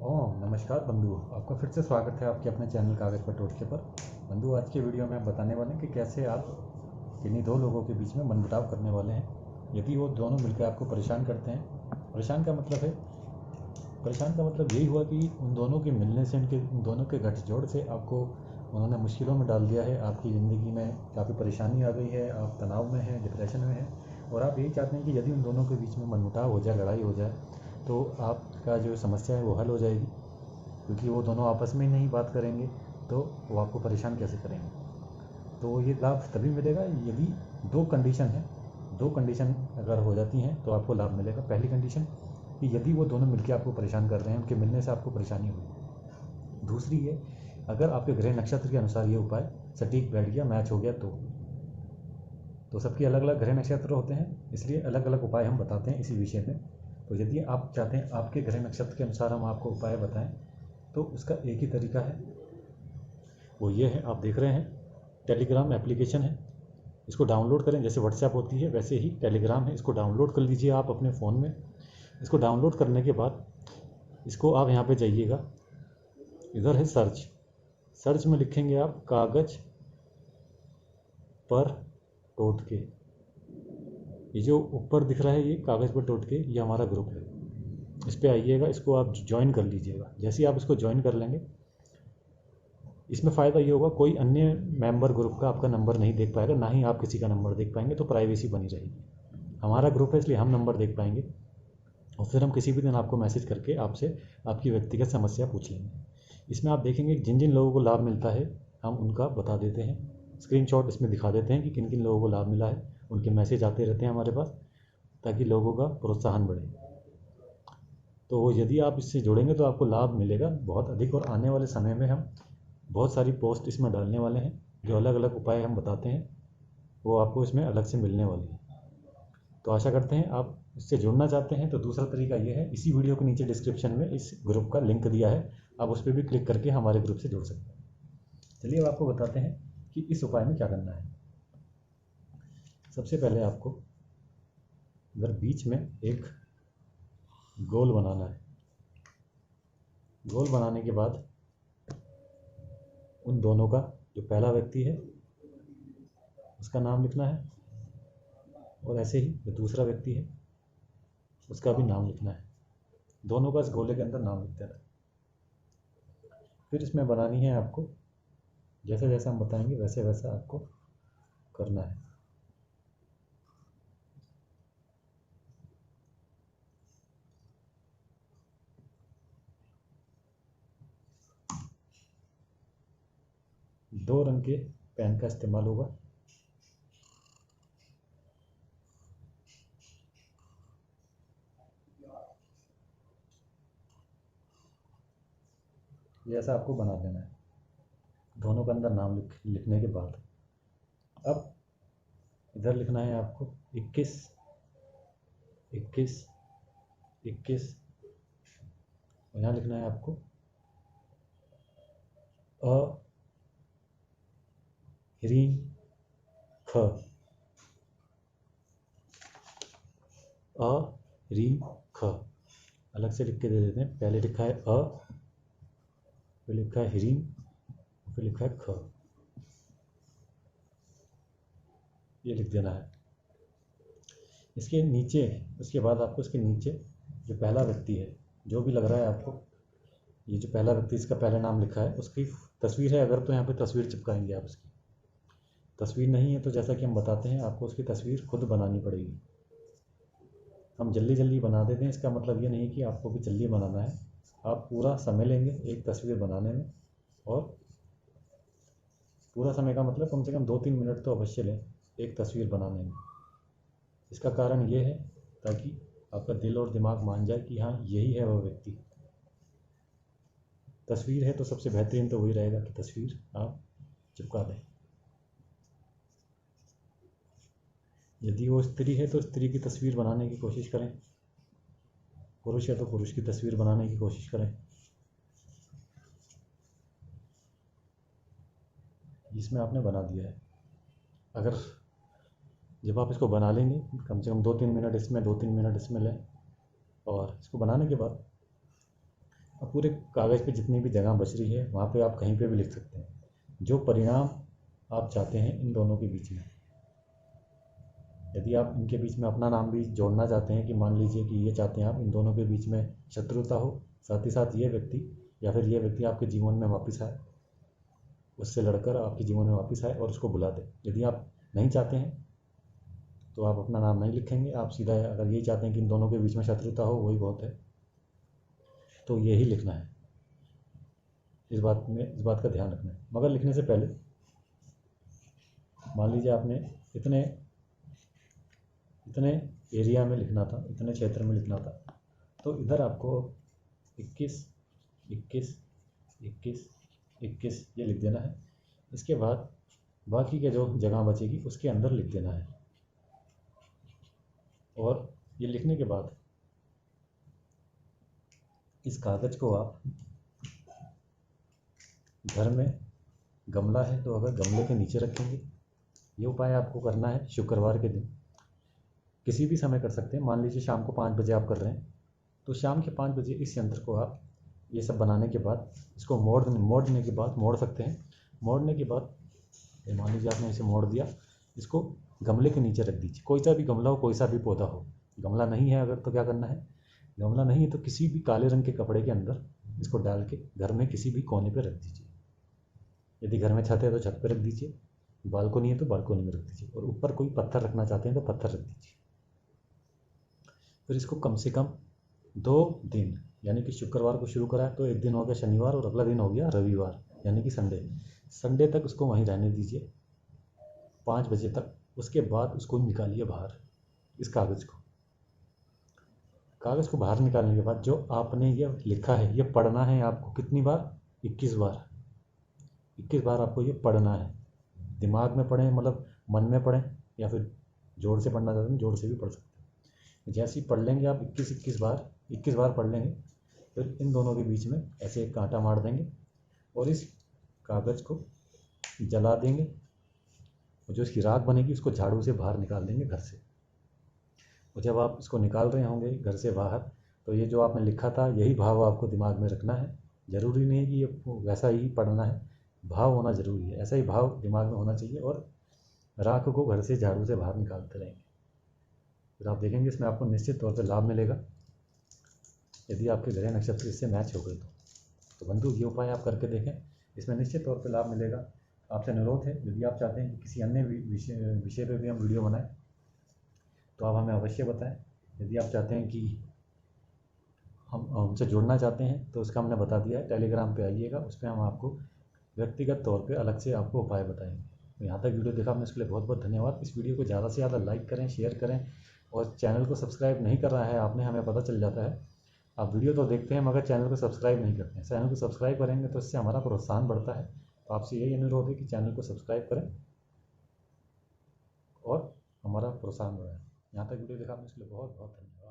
ओम नमस्कार बंधु, आपका फिर से स्वागत है आपके अपने चैनल कागज़ पर टोटके पर। बंधु, आज के वीडियो में हम बताने वाले हैं कि कैसे आप किन्हीं दो लोगों के बीच में मनमुटाव करने वाले हैं। यदि वो दोनों मिलकर आपको परेशान करते हैं, परेशान का मतलब यही हुआ कि उन दोनों के मिलने से, उन दोनों के गठजोड़ से आपको उन्होंने मुश्किलों में डाल दिया है। आपकी ज़िंदगी में काफ़ी परेशानी आ गई है, आप तनाव में हैं, डिप्रेशन में हैं, और आप यही चाहते हैं कि यदि उन दोनों के बीच में मनमुटाव हो जाए, लड़ाई हो जाए, तो आपका जो समस्या है वो हल हो जाएगी। क्योंकि वो दोनों आपस में ही नहीं बात करेंगे तो वो आपको परेशान कैसे करेंगे। तो ये लाभ तभी मिलेगा यदि दो कंडीशन है, दो कंडीशन अगर हो जाती हैं तो आपको लाभ मिलेगा। पहली कंडीशन कि यदि वो दोनों मिलकर आपको परेशान कर रहे हैं, उनके मिलने से आपको परेशानी हुई। दूसरी है, अगर आपके ग्रह नक्षत्र के अनुसार ये उपाय सटीक बैठ गया, मैच हो गया, तो सबकी अलग अलग ग्रह नक्षत्र होते हैं, इसलिए अलग अलग उपाय हम बताते हैं इसी विषय में। तो यदि आप चाहते हैं आपके ग्रह नक्षत्र के अनुसार हम आपको उपाय बताएं, तो उसका एक ही तरीका है, वो ये है, आप देख रहे हैं टेलीग्राम एप्लीकेशन है, इसको डाउनलोड करें। जैसे व्हाट्सएप होती है वैसे ही टेलीग्राम है, इसको डाउनलोड कर लीजिए आप अपने फ़ोन में। इसको डाउनलोड करने के बाद इसको आप यहाँ पे जाइएगा, इधर है सर्च में लिखेंगे आप कागज़ पर टोटके। ये जो ऊपर दिख रहा है ये कागज़ पर टोटके, ये हमारा ग्रुप है। इस पर आइएगा, इसको आप ज्वाइन कर लीजिएगा। जैसे ही आप इसको ज्वाइन कर लेंगे, इसमें फ़ायदा ये होगा, कोई अन्य मेंबर ग्रुप का आपका नंबर नहीं देख पाएगा, ना ही आप किसी का नंबर देख पाएंगे, तो प्राइवेसी बनी रहेगी। हमारा ग्रुप है इसलिए हम नंबर देख पाएंगे, और फिर हम किसी भी दिन आपको मैसेज करके आपसे आपकी व्यक्तिगत समस्या पूछ लेंगे। इसमें आप देखेंगे जिन जिन लोगों को लाभ मिलता है हम उनका बता देते हैं, स्क्रीनशॉट इसमें दिखा देते हैं कि किन किन लोगों को लाभ मिला है। उनके मैसेज आते रहते हैं हमारे पास, ताकि लोगों का प्रोत्साहन बढ़े। तो यदि आप इससे जुड़ेंगे तो आपको लाभ मिलेगा बहुत अधिक, और आने वाले समय में हम बहुत सारी पोस्ट इसमें डालने वाले हैं। जो अलग अलग उपाय हम बताते हैं वो आपको इसमें अलग से मिलने वाली है। तो आशा करते हैं आप इससे जुड़ना चाहते हैं। तो दूसरा तरीका ये है, इसी वीडियो के नीचे डिस्क्रिप्शन में इस ग्रुप का लिंक दिया है, आप उस पर भी क्लिक करके हमारे ग्रुप से जुड़ सकते हैं। चलिए अब आपको बताते हैं कि इस उपाय में क्या करना है। सबसे पहले आपको इधर बीच में एक गोल बनाना है। गोल बनाने के बाद उन दोनों का, जो पहला व्यक्ति है उसका नाम लिखना है, और ऐसे ही जो दूसरा व्यक्ति है उसका भी नाम लिखना है। दोनों का इस गोले के अंदर नाम लिखते रहना। फिर इसमें बनानी है आपको, जैसे जैसे हम बताएंगे वैसे वैसे आपको करना है। दो रंग के पेन का इस्तेमाल होगा। ये ऐसा आपको बना देना है दोनों के अंदर नाम लिखने के बाद। अब इधर लिखना है आपको 21 21 21, और यहाँ लिखना है आपको अ ह्रीं ख, अ ह्रीं ख अलग से लिख के दे देते हैं। पहले लिखा है अ, फिर लिखा है ह्रीं, फिर लिखा है ख, ये लिख देना है। इसके नीचे, उसके बाद आपको इसके नीचे जो पहला व्यक्ति है, जो भी लग रहा है आपको, ये जो पहला व्यक्ति इसका पहला नाम लिखा है उसकी तस्वीर है अगर, तो यहाँ पे तस्वीर चिपकाएंगे आप। उसकी तस्वीर नहीं है तो जैसा कि हम बताते हैं आपको उसकी तस्वीर खुद बनानी पड़ेगी। हम जल्दी जल्दी बना देते हैं, इसका मतलब ये नहीं कि आपको भी जल्दी बनाना है। आप पूरा समय लेंगे एक तस्वीर बनाने में, और पूरा समय का मतलब कम से कम 2-3 मिनट तो अवश्य लें एक तस्वीर बनाने में। इसका कारण ये है ताकि आपका दिल और दिमाग मान जाए कि हाँ यही है वो व्यक्ति। तस्वीर है तो सबसे बेहतरीन तो वही रहेगा कि तस्वीर आप चिपका दें। यदि वो स्त्री है तो स्त्री की तस्वीर बनाने की कोशिश करें, पुरुष है तो पुरुष की तस्वीर बनाने की कोशिश करें। जिसमें आपने बना दिया है, अगर जब आप इसको बना लेंगे कम से कम 2-3 मिनट इसमें 2-3 मिनट इसमें लें, और इसको बनाने के बाद अब पूरे कागज़ पे जितनी भी जगह बच रही है वहाँ पे आप कहीं पे भी लिख सकते हैं जो परिणाम आप चाहते हैं इन दोनों के बीच में। यदि आप इनके बीच में अपना नाम भी जोड़ना चाहते हैं कि मान लीजिए कि ये चाहते हैं आप इन दोनों के बीच में शत्रुता हो, साथ ही साथ ये व्यक्ति या फिर ये व्यक्ति आपके जीवन में वापस आए, उससे लड़कर आपके जीवन में वापस आए और उसको बुला दे। यदि आप नहीं चाहते हैं तो आप अपना नाम नहीं लिखेंगे, आप सीधा अगर यही चाहते हैं कि इन दोनों के बीच में शत्रुता हो वही बहुत है तो यही लिखना है। इस बात का ध्यान रखना है। मगर लिखने से पहले मान लीजिए आपने इतने एरिया में लिखना था, इतने क्षेत्र में लिखना था, तो इधर आपको 21, 21, 21, 21 ये लिख देना है। इसके बाद बाकी के जो जगह बचेगी उसके अंदर लिख देना है। और ये लिखने के बाद इस कागज़ को आप घर में गमला है तो अगर गमले के नीचे रखेंगे। ये उपाय आपको करना है शुक्रवार के दिन, किसी भी समय कर सकते हैं। मान लीजिए शाम को 5 बजे आप कर रहे हैं तो शाम के 5 बजे इस यंत्र को आप ये सब बनाने के बाद इसको मोड़ने के बाद मोड़ सकते हैं। मोड़ने के बाद मान लीजिए आपने इसे मोड़ दिया, इसको गमले के नीचे रख दीजिए। कोई सा भी गमला हो, कोई सा भी पौधा हो। गमला नहीं है अगर तो क्या करना है, गमला नहीं है तो किसी भी काले रंग के कपड़े के अंदर इसको डाल के घर में किसी भी कोने पे रख दीजिए। यदि घर में छत है तो छत पे रख दीजिए, बालकोनी है तो बालकोनी में रख दीजिए, और ऊपर कोई पत्थर रखना चाहते हैं तो पत्थर रख दीजिए। फिर इसको कम से कम 2 दिन, यानी कि शुक्रवार को शुरू करा तो एक दिन हो गया शनिवार और अगला दिन हो गया रविवार यानी कि संडे तक उसको वहीं रहने दीजिए 5 बजे तक। उसके बाद उसको निकालिए बाहर। इस कागज़ को बाहर निकालने के बाद जो आपने ये लिखा है ये पढ़ना है आपको। कितनी बार? 21 बार। 21 बार आपको ये पढ़ना है। दिमाग में पढ़ें, मतलब मन में पढ़ें, या फिर जोर से पढ़ना चाहते हैं जोर से भी पढ़ सकते हैं। जैसे ही पढ़ लेंगे आप 21 बार पढ़ लेंगे, फिर इन दोनों के बीच में ऐसे एक कांटा मार देंगे और इस कागज़ को जला देंगे, और जो इसकी राख बनेगी उसको झाड़ू से बाहर निकाल देंगे घर से। और जब आप इसको निकाल रहे होंगे घर से बाहर तो ये जो आपने लिखा था यही भाव आपको दिमाग में रखना है। ज़रूरी नहीं है कि ये वैसा ही पढ़ना है, भाव होना ज़रूरी है। ऐसा ही भाव दिमाग में होना चाहिए और राख को घर से झाड़ू से बाहर निकालते रहेंगे। फिर आप देखेंगे इसमें आपको निश्चित तौर पर लाभ मिलेगा, यदि आपके ग्रह नक्षत्र इससे मैच हो गए तो बंधु ये उपाय आप करके देखें, इसमें निश्चित तौर पर लाभ मिलेगा। आपसे अनुरोध है, यदि आप चाहते हैं कि किसी अन्य विषय पर भी हम वीडियो बनाएं तो आप हमें अवश्य बताएं। यदि आप चाहते हैं कि हम हमसे जुड़ना चाहते हैं तो उसका हमने बता दिया है, टेलीग्राम पे आइएगा, उस पर हम आपको व्यक्तिगत तौर पे अलग से आपको उपाय बताएंगे। तो यहाँ तक वीडियो देखा आपने, उसके लिए बहुत बहुत धन्यवाद। इस वीडियो को ज़्यादा से ज़्यादा लाइक करें, शेयर करें, और चैनल को सब्सक्राइब नहीं कर रहा है आपने, हमें पता चल जाता है। आप वीडियो तो देखते हैं मगर चैनल को सब्सक्राइब नहीं करते हैं। चैनल को सब्सक्राइब करेंगे तो इससे हमारा प्रोत्साहन बढ़ता है। तो आपसे यही अनुरोध है कि चैनल को सब्सक्राइब करें और हमारा प्रोत्साहन बढ़ाएं। यहाँ तक वीडियो देखा आपने, इसके लिए बहुत बहुत धन्यवाद।